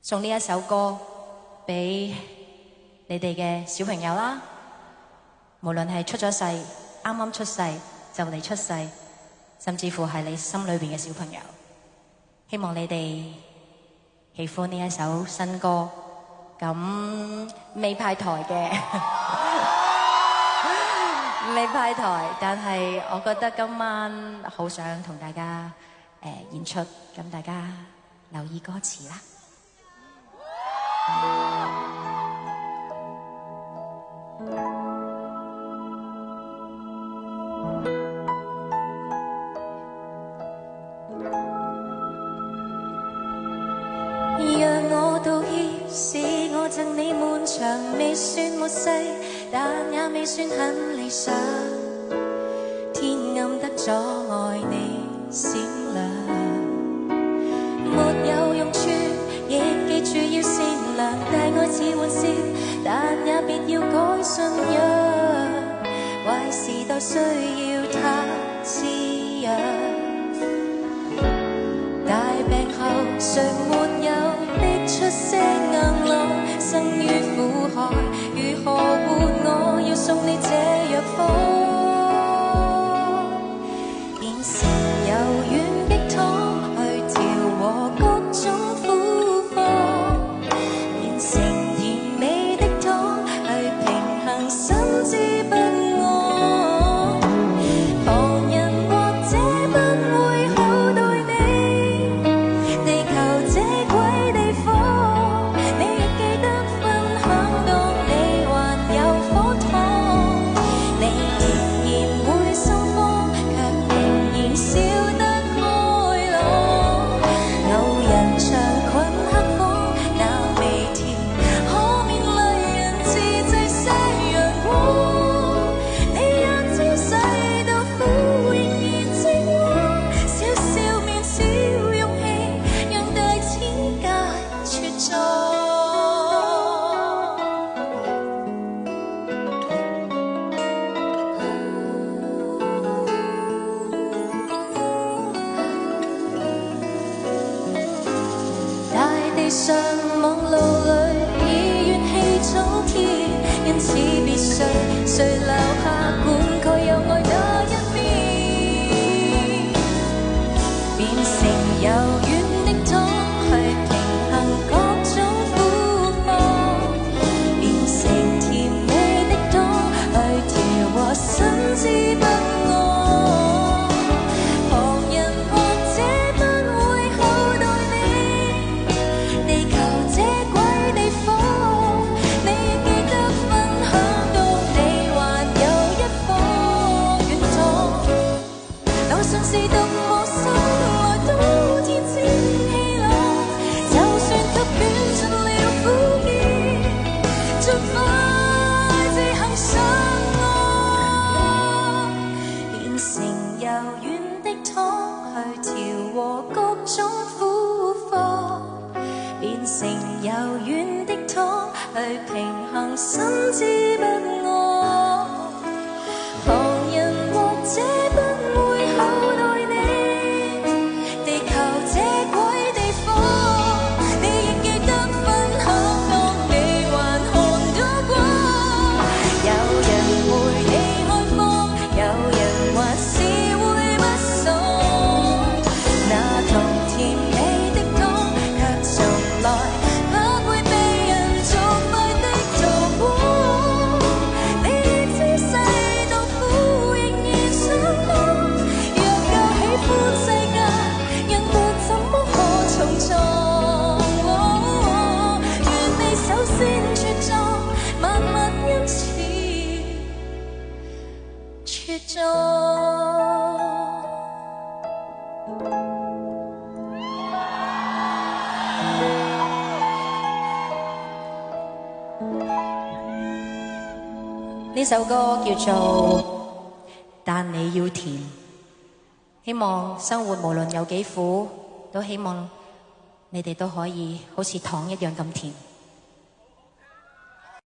送呢一首歌俾你哋嘅小朋友啦，無論係出咗世、啱啱出世、就嚟出世，甚至乎係你心裏邊嘅小朋友，希望你哋喜歡呢一首新歌。咁未派台嘅，未派台，但係我覺得今晚好想同大家演出，咁大家留意歌詞啦。讓我道歉，是我贈你滿場，未算末世，但也未算很理想。天暗得阻礙你閃亮，沒有用處，亦記住要善良。大愛似玩笑，但也別要改信仰。壞時代需要它滋養，大病後誰沒有的出聲硬朗，生於苦海，如何活我要送你這藥方，變成柔軟的湯去調和各種苦況，變成甜美的湯去平衡心知不安，旁人或者不會好對你，地球這鬼地方，你亦記得分享當你還有火燙，你仍然會心慌，卻仍然笑得開朗。牛人長裙黑房，那微甜可勉勵人自制些陽光。你也知世道苦，仍然靜安，小笑面小勇氣，讓大千界茁壯。大地上網路裏已怨氣沖天，因此別誰留下灌溉有愛那一面，變成柔軟的湯去平衡各種苦況，變成甜美的湯去調和心知不安，旁人或者不會好待你，地球這鬼地方，你亦記得分享當你還有一顆遠方。我信是獨我心來都天之氣朗，就算給捲盡了苦澀，盡快自行上岸，變成柔軟的湯去調和各種苦況，變成柔軟的湯去平衡心知不安，旁人或者不會好待你，地球這鬼地方，你亦記得分享當你還看到光。有人陪你開荒，有人還是會不爽，那同甜美的湯卻從來不會被人做壞的圖畫。你亦知世道苦，仍然想安，若夠喜歡世界，人沒怎麼可重創。願你首先茁壯，萬物因此茁壯。呢首歌叫做《但你要甜》，希望生活無論有幾苦，都希望你哋都可以好似糖一樣咁甜。